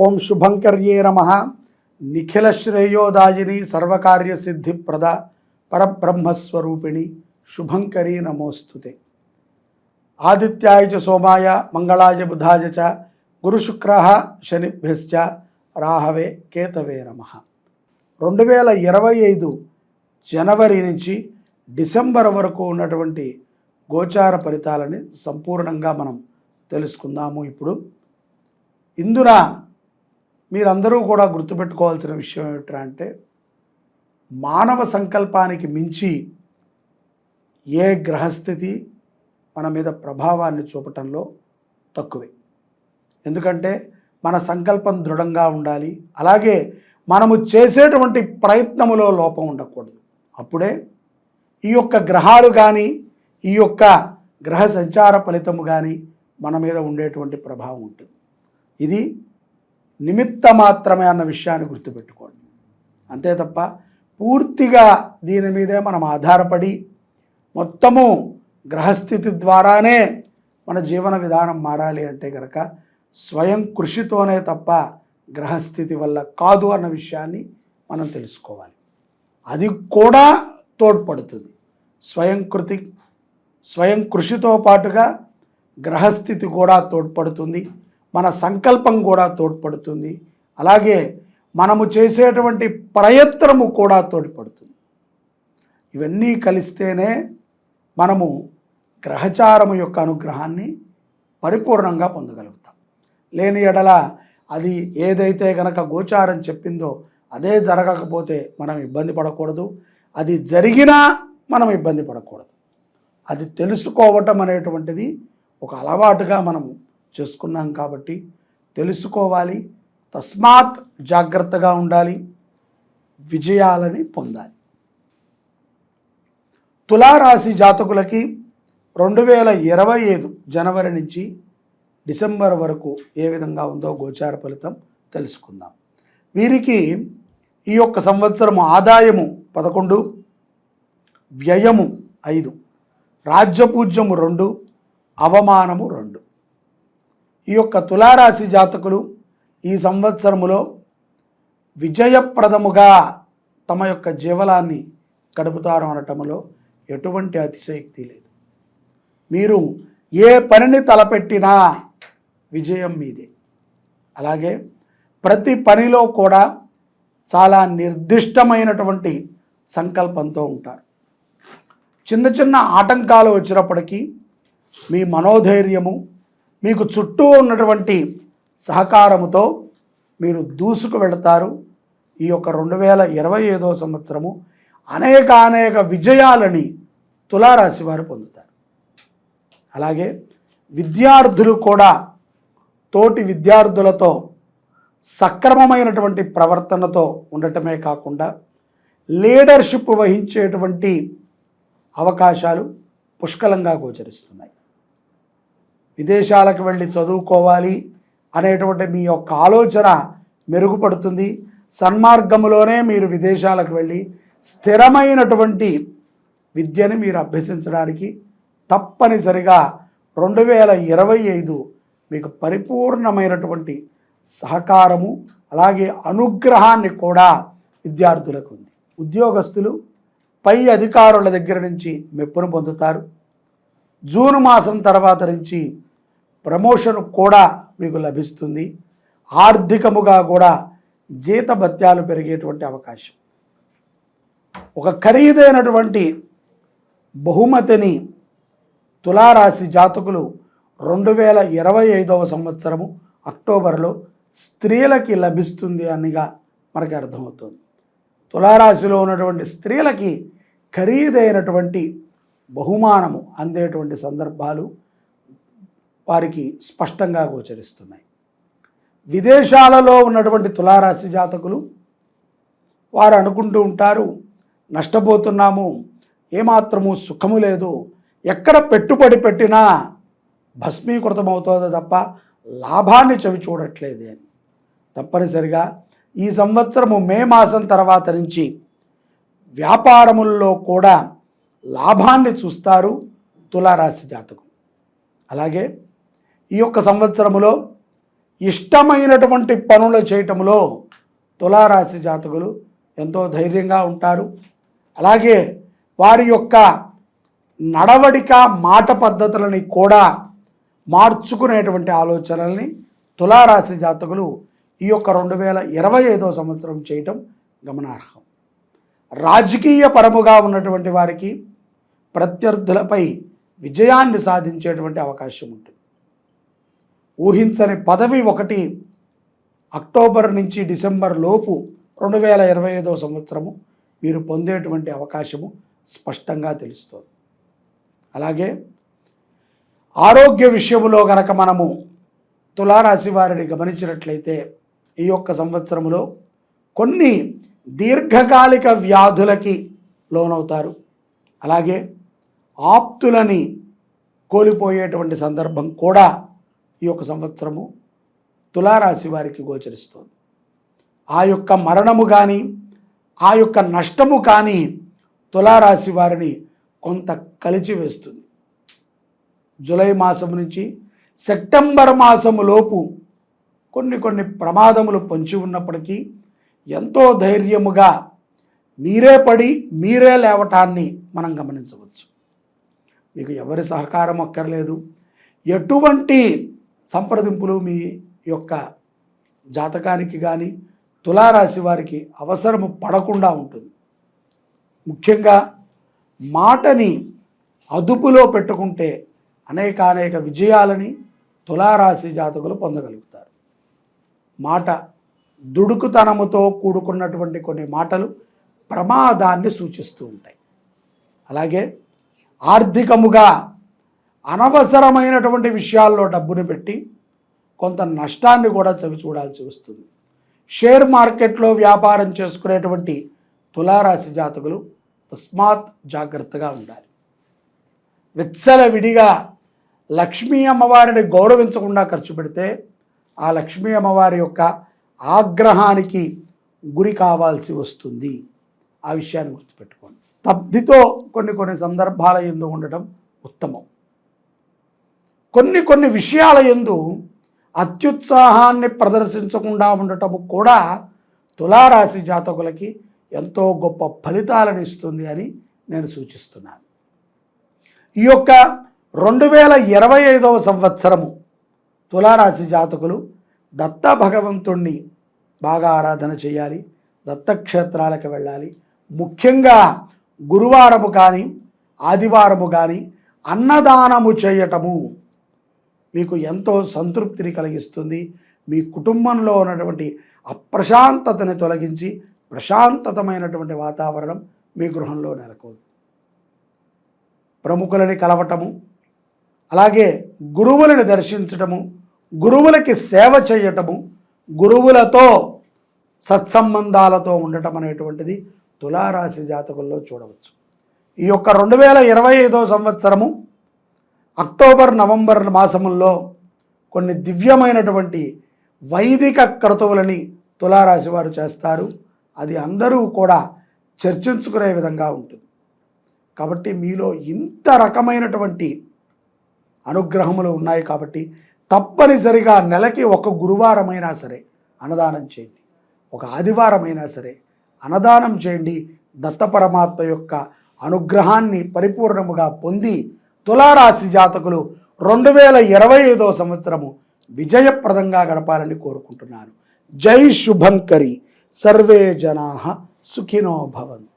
ఓం శుభంకర్యే నమః. నిఖిల శ్రేయోదాయిని సర్వకార్య సిద్ధిప్రద పరబ్రహ్మస్వరూపిణి శుభంకరీ నమోస్తుతే. ఆదిత్యాయ చ సోమాయ మంగళాయ బుధాయ చ గురుశుక్రః శనిభ్యశ్చ రాహవే కేతవే నమః. 2025 జనవరి నుంచి డిసెంబర్ వరకు ఉన్నటువంటి గోచార ఫలితాలని సంపూర్ణంగా మనం తెలుసుకుందాము. ఇప్పుడు ఇందున మీరందరూ కూడా గుర్తుపెట్టుకోవాల్సిన విషయం ఏమిటంటే, మానవ సంకల్పానికి మించి ఏ గ్రహస్థితి మన మీద ప్రభావాన్ని చూపటంలో తక్కువే. ఎందుకంటే మన సంకల్పం దృఢంగా ఉండాలి, అలాగే మనము చేసేటువంటి ప్రయత్నములో లోపం ఉండకూడదు. అప్పుడే ఈ యొక్క గ్రహాలు కానీ ఈ యొక్క గ్రహ సంచార ఫలితము కానీ మన మీద ఉండేటువంటి ప్రభావం ఉంటుంది. ఇది నిమిత్త మాత్రమే అన్న విషయాన్ని గుర్తుపెట్టుకోండి. అంతే తప్ప పూర్తిగా దీని మీదే మనం ఆధారపడి మొత్తము గ్రహస్థితి ద్వారానే మన జీవన విధానం మారాలి అంటే కనుక స్వయం కృషితోనే తప్ప గ్రహస్థితి వల్ల కాదు అన్న విషయాన్ని మనం తెలుసుకోవాలి. అది కూడా తోడ్పడుతుంది. స్వయం కృషితో పాటుగా గ్రహస్థితి కూడా తోడ్పడుతుంది, మన సంకల్పం కూడా తోడ్పడుతుంది, అలాగే మనము చేసేటువంటి ప్రయత్నము కూడా తోడ్పడుతుంది. ఇవన్నీ కలిస్తేనే మనము గ్రహచారము యొక్క అనుగ్రహాన్ని పరిపూర్ణంగా పొందగలుగుతాం. లేని ఎడల అది ఏదైతే గనక గోచారం చెప్పిందో అదే జరగకపోతే మనం ఇబ్బంది పడకూడదు, అది జరిగినా మనం ఇబ్బంది పడకూడదు. అది తెలుసుకోవటం అనేటువంటిది ఒక అలవాటుగా మనము చేసుకున్నాం కాబట్టి తెలుసుకోవాలి. తస్మాత్ జాగ్రత్తగా ఉండాలి, విజయాలని పొందాలి. తులారాశి జాతకులకి 2025 జనవరి నుంచి డిసెంబర్ వరకు ఏ విధంగా ఉందో గోచార ఫలితం తెలుసుకుందాం. వీరికి ఈ యొక్క సంవత్సరము ఆదాయము 11, వ్యయము 5, రాజ్యపూజ్యము 2, అవమానము 2. ఈ యొక్క తులారాశి జాతకులు ఈ సంవత్సరములో విజయప్రదముగా తమ యొక్క జీవనాన్ని గడుపుతారు అనటంలో ఎటువంటి అతిశయోక్తి లేదు. మీరు ఏ పనిని తలపెట్టినా విజయం మీదే. అలాగే ప్రతి పనిలో కూడా చాలా నిర్దిష్టమైనటువంటి సంకల్పంతో ఉంటారు. చిన్న చిన్న ఆటంకాలు వచ్చినప్పటికీ మీ మనోధైర్యము, మీకు చుట్టూ ఉన్నటువంటి సహకారముతో మీరు దూసుకు వెళతారు. ఈ యొక్క 2025వ సంవత్సరము అనేక విజయాలని తులారాశి వారు పొందుతారు. అలాగే విద్యార్థులు కూడా తోటి విద్యార్థులతో సక్రమమైనటువంటి ప్రవర్తనతో ఉండటమే కాకుండా లీడర్షిప్ వహించేటువంటి అవకాశాలు పుష్కలంగా గోచరిస్తున్నాయి. విదేశాలకు వెళ్ళి చదువుకోవాలి అనేటువంటి మీ యొక్క ఆలోచన మెరుగుపడుతుంది. సన్మార్గములోనే మీరు విదేశాలకు వెళ్ళి స్థిరమైనటువంటి విద్యని మీరు అభ్యసించడానికి తప్పనిసరిగా 2025 మీకు పరిపూర్ణమైనటువంటి సహకారము అలాగే అనుగ్రహాన్ని కూడా విద్యార్థులకు ఉంది. ఉద్యోగస్తులు పై అధికారుల దగ్గర నుంచి మెప్పును పొందుతారు. జూన్ మాసం తర్వాత నుంచి ప్రమోషన్ కూడా మీకు లభిస్తుంది. ఆర్థికముగా కూడా జీతభత్యాలు పెరిగేటువంటి అవకాశం. ఒక ఖరీదైనటువంటి బహుమతిని తులారాశి జాతకులు 2025వ సంవత్సరము అక్టోబర్లో స్త్రీలకి లభిస్తుంది అనిగా మనకి అర్థమవుతుంది. తులారాశిలో ఉన్నటువంటి స్త్రీలకి ఖరీదైనటువంటి బహుమానము అందేటువంటి సందర్భాలు వారికి స్పష్టంగా గోచరిస్తున్నాయి. విదేశాలలో ఉన్నటువంటి తులారాశి జాతకులు వారు అనుకుంటూ ఉంటారు, నష్టపోతున్నాము, ఏమాత్రము సుఖము లేదు, ఎక్కడ పెట్టుబడి పెట్టినా భస్మీకృతమవుతుందో తప్ప లాభాన్ని చవి చూడట్లేదు అని. తప్పనిసరిగా ఈ సంవత్సరము మే మాసం తర్వాత నుంచి వ్యాపారముల్లో కూడా లాభాన్ని చూస్తారు తులారాశి జాతకులు. అలాగే ఈ యొక్క సంవత్సరములో ఇష్టమైనటువంటి పనులు చేయటంలో తులారాశి జాతకులు ఎంతో ధైర్యంగా ఉంటారు. అలాగే వారి యొక్క నడవడిక మాట పద్ధతులని కూడా మార్చుకునేటువంటి ఆలోచనల్ని తులారాశి జాతకులు ఈ యొక్క 2025వ సంవత్సరం చేయటం గమనార్హం. రాజకీయ పరముగా ఉన్నటువంటి వారికి ప్రత్యర్థులపై విజయాన్ని సాధించేటువంటి అవకాశం ఉంటుంది. ఊహించని పదవి ఒకటి అక్టోబర్ నుంచి డిసెంబర్ లోపు 2025వ సంవత్సరము మీరు పొందేటువంటి అవకాశము స్పష్టంగా తెలుస్తుంది. అలాగే ఆరోగ్య విషయంలో గనక మనము తులారాశి వారిని గమనించినట్లయితే ఈ యొక్క సంవత్సరంలో కొన్ని దీర్ఘకాలిక వ్యాధులకి లోనవుతారు. అలాగే ఆప్తులని కోల్పోయేటువంటి సందర్భం కూడా ఈ యొక్క సంవత్సరము తులారాశి వారికి గోచరిస్తుంది. ఆ యొక్క మరణము కానీ ఆ యొక్క నష్టము కానీ తులారాశి వారిని కొంత కలిచివేస్తుంది. జూలై మాసం నుంచి సెప్టెంబర్ మాసము లోపు కొన్ని ప్రమాదములు పొంచి ఉన్నప్పటికీ ఎంతో ధైర్యముగా మీరే పడి మీరే లేవటాన్ని మనం గమనించవచ్చు. మీకు ఎవరి సహకారం అక్కర్లేదు. ఎటువంటి సంప్రదింపులు మీ యొక్క జాతకానికి కానీ తులారాశి వారికి అవసరము పడకుండా ఉంటుంది. ముఖ్యంగా మాటని అదుపులో పెట్టుకుంటే అనేక విజయాలని తులారాశి జాతకులు పొందగలుగుతారు. మాట దుడుకుతనముతో కూడుకున్నటువంటి కొన్ని మాటలు ప్రమాదాన్ని సూచిస్తూ ఉంటాయి. అలాగే ఆర్థికముగా అనవసరమైనటువంటి విషయాల్లో డబ్బును పెట్టి కొంత నష్టాన్ని కూడా చవి చూడాల్సి వస్తుంది. షేర్ మార్కెట్లో వ్యాపారం చేసుకునేటువంటి తులారాశి జాతకులు తస్మాత్ జాగ్రత్తగా ఉండాలి. విచ్చలవిడిగా లక్ష్మీ అమ్మవారిని గౌరవించకుండా ఖర్చు పెడితే ఆ లక్ష్మీ అమ్మవారి యొక్క ఆగ్రహానికి గురి కావాల్సి వస్తుంది. ఆ విషయాన్ని గుర్తుపెట్టుకోండి. స్తబ్దితో కొన్ని సందర్భాల యందు ఉండటం ఉత్తమం. కొన్ని విషయాల యందు అత్యుత్సాహాన్ని ప్రదర్శించకుండా ఉండటము కూడా తులారాశి జాతకులకి ఎంతో గొప్ప ఫలితాలను ఇస్తుంది అని నేను సూచిస్తున్నాను. ఈ యొక్క 2025వ సంవత్సరము తులారాశి జాతకులు దత్త భగవంతుణ్ణి బాగా ఆరాధన చేయాలి. దత్తక్షేత్రాలకు వెళ్ళాలి. ముఖ్యంగా గురువారము కానీ ఆదివారము కానీ అన్నదానము చేయటము మీకు ఎంతో సంతృప్తిని కలిగిస్తుంది. మీ కుటుంబంలో ఉన్నటువంటి అప్రశాంతతని తొలగించి ప్రశాంతతమైనటువంటి వాతావరణం మీ గృహంలో నెలకొంది. ప్రముఖులని కలవటము, అలాగే గురువులను దర్శించటము, గురువులకి సేవ చేయటము, గురువులతో సత్సంబంధాలతో ఉండటం అనేటువంటిది తులారాశి జాతకుల్లో చూడవచ్చు. ఈ యొక్క 2025వ సంవత్సరము అక్టోబర్ నవంబర్ మాసముల్లో కొన్ని దివ్యమైనటువంటి వైదిక క్రతువులని తులారాశి వారు చేస్తారు. అది అందరూ కూడా చర్చించుకునే విధంగా ఉంటుంది. కాబట్టి మీలో ఇంత రకమైనటువంటి అనుగ్రహములు ఉన్నాయి కాబట్టి తప్పనిసరిగా నెలకి ఒక గురువారమైనా సరే అన్నదానం చేయండి, ఒక ఆదివారమైనా సరే అన్నదానం చేయండి. దత్త పరమాత్మ యొక్క అనుగ్రహాన్ని పరిపూర్ణముగా పొంది తులారాశి జాతకులు 2025వ సంవత్సరము విజయప్రదంగా గడపాలని కోరుకుంటున్నాను. జై శుభంకరి. సర్వే జనాః సుఖినో భవంతు.